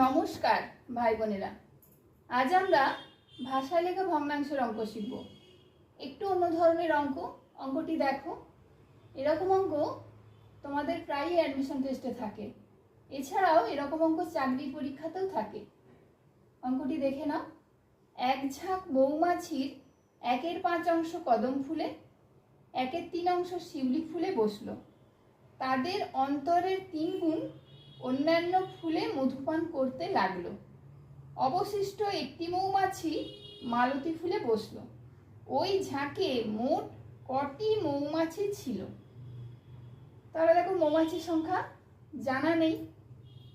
নমস্কার ভাই বোনেরা, আজ আমরা ভাষায় লেখা ভগ্নাংশের অঙ্ক শিখব। একটু অন্য ধরনের অঙ্ক। অঙ্কটি দেখো, এরকম অঙ্ক তোমাদের প্রায়ই অ্যাডমিশন টেস্টে থাকে, এছাড়াও এরকম অঙ্ক চাকরির পরীক্ষাতেও থাকে। অঙ্কটি দেখে নাও। এক ঝাঁক মৌমাছির 1/5 কদম ফুলে, 1/3 শিউলি ফুলে বসলো। তাদের অন্তরের 3 গুণ অন্যান্য ফুলে মধুপান করতে লাগলো। অবশিষ্ট একটি মৌমাছি মালতী ফুলে বসলো। ওই ঝাঁকে মোট কটি মৌমাছি ছিল? তাহলে দেখো, মৌমাছির সংখ্যা জানা নেই,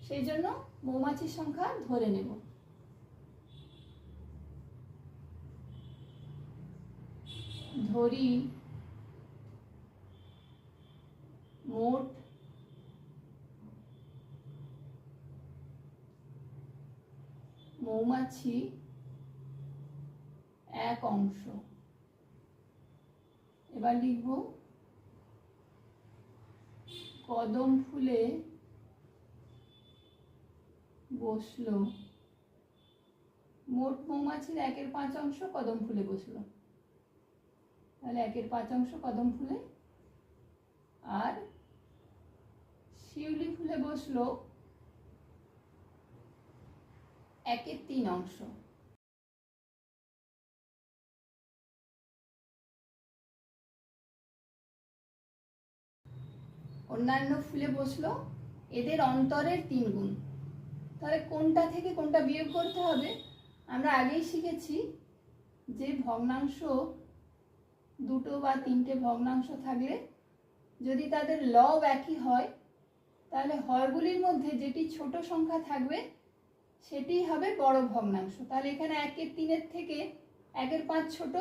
সেই জন্য মৌমাছির সংখ্যা ধরে নেব। ধরি মোট মৌমাছি 1 অংশ। এবার লিখব কদম ফুলে বসলো। মোট মৌমাছির 1/5 কদম ফুলে বসলো, তাহলে 1/5 কদম ফুলে। আর শিউলি ফুলে বসলো 1/3। অন্যান্য ফুলে বসলো এদের অন্তরের 3 গুণ। তাহলে কোনটা থেকে কোনটা বিয়োগ করতে হবে? আমরা আগেই শিখেছি যে ভগ্নাংশ, 2 বা 3টে ভগ্নাংশ থাকলে যদি তাদের লব একই হয়, তাহলে হরগুলির মধ্যে যেটি ছোট সংখ্যা থাকবে সেটি হবে বড় ভগ্নাংশ। তাহলে এখানে 1/3 থেকে 1/5 ছোট,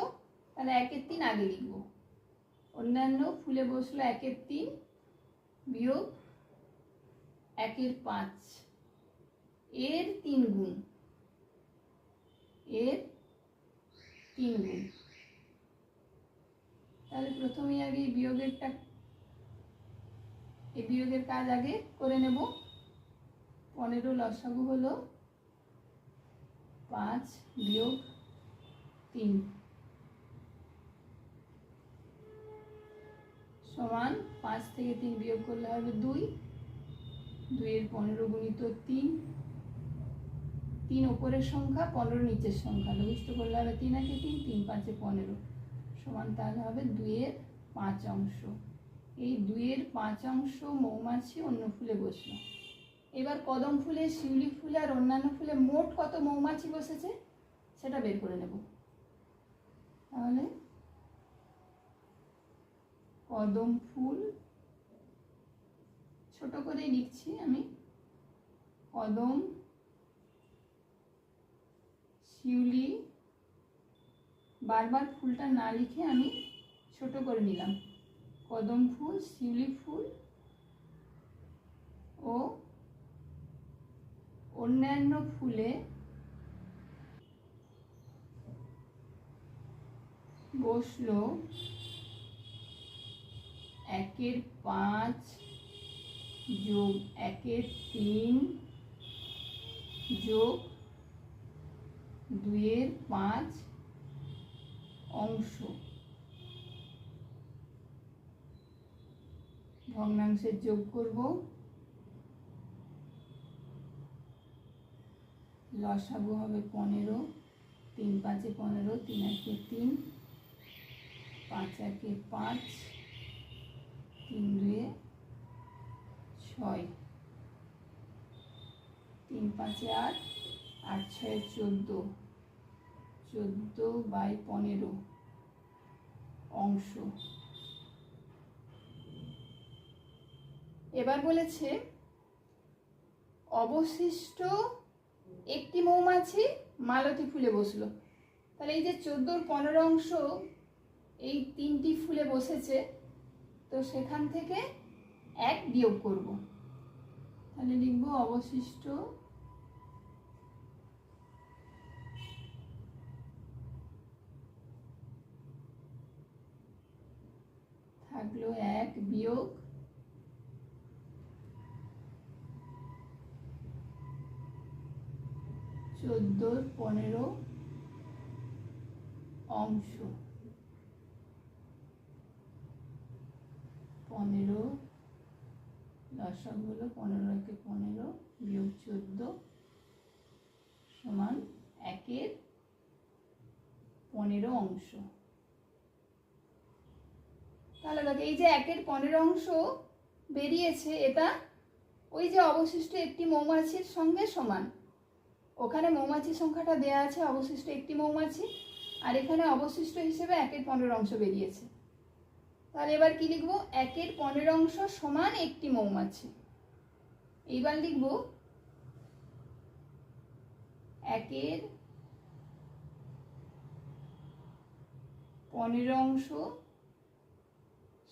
তাহলে 1/3 আগে লিখব। অন্যান্য ফুলে বসলো 1/3 বিয়োগ 1/5, এর 3 গুণ, এর 3 গুণ। তাহলে প্রথমেই আগে এই বিয়োগের কাজ আগে করে নেব। 15 লসাগু হলো 5 বিয়োগ 3 সমান 5 থেকে 3 বিয়োগ করলে হবে 2। 2 15 গুণিত 3, 3 ওপরের সংখ্যা, 15 নিচের সংখ্যা, লঘিষ্ঠ করলে হবে 3 একে 3, 3 5 15 সমান, তাহলে হবে 2/5 অংশ। এই 2/5 অংশ মৌমাছি অন্য ফুলে বসলো। এবার কদম ফুলে, শিউলি ফুলে আর অন্যান্য ফুলে মোট কত মৌমাছি বসেছে সেটা বের করে নেব। তাহলে কদম ফুল, ছোট করে লিখছি আমি, কদম, শিউলি, বারবার ফুলটা না লিখে আমি ছোট করে নিলাম। কদম ফুল, শিউলি ফুল ও অন্যান্য ফুলে বসলো 1/5 যোগ 1/3 যোগ 2/5 অংশ। ভগ্নাংশের যোগ করব। লসাগু হবে 15, 3 5 15, 3 একে 3, 5 একে 5, 3 2 6, 3 5 8, 8 6 14, 14/15 অংশ। এবার বলেছে অবশিষ্ট একটি মৌমাছি মালতী ফুলে বসলো। তাহলে এই যে 14/15 অংশ এই 3টি ফুলে বসেছে, তো সেখান থেকে 1 বিয়োগ করব। তাহলে লিখব অবশিষ্ট থাকলো 1 বিয়োগ 15 অংশ। 15 লসাগু হলো 15 × 15 বিয়োগ 14 সমান 1/15 অংশ। তাহলে দেখো এই যে 1/15 অংশ বেরিয়েছে, এটা ওই যে অবশিষ্ট একটি মৌমাছির সঙ্গে সমান। ওখানে মৌমাছির সংখ্যাটা দেয়া আছে অবশিষ্ট একটি মৌমাছি, আর এখানে অবশিষ্ট হিসেবে 1/15 অংশ বেরিয়েছে। তাহলে এবার কি লিখবো? 1/15 অংশ সমান একটি মৌমাছি। এইবার লিখবো 1/15 অংশ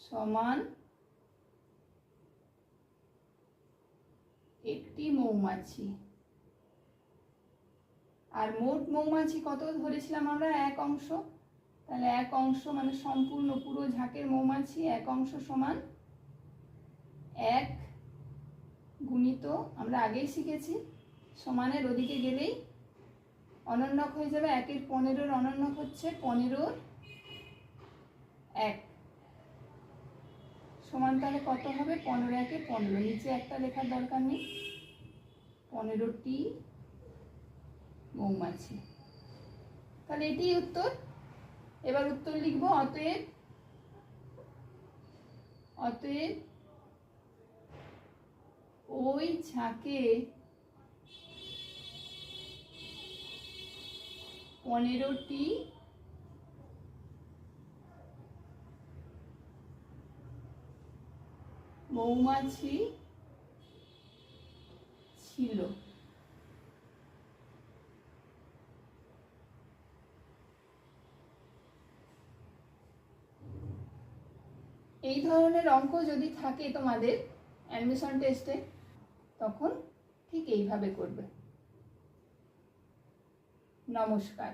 সমান একটি মৌমাছি। আর মোট মৌমাছি কত ধরেছিলাম আমরা? 1 অংশ। তাহলে 1 অংশ মানে সম্পূর্ণ পুরো ঝাঁকের মৌমাছি 1 অংশ সমান 1 গুণিত, আমরা আগেই শিখেছি সমানের ওদিকে গেলেই অনন্যক হয়ে যাবে। 1/15 অনন্যক হচ্ছে 15 1 সমান। তাহলে কত হবে? 15 × 15। নিচে একটা লেখার দরকার নেই, 15টি মৌমাছি। তাহলে এটিই উত্তর। এবার উত্তর লিখবো। অতএব ওই ঝাঁকে 15টি মৌমাছি ছিল। এই ধরনের অঙ্ক যদি থাকে তোমাদের অ্যাডমিশন টেস্টে, তখন ঠিক এইভাবে করবে। নমস্কার।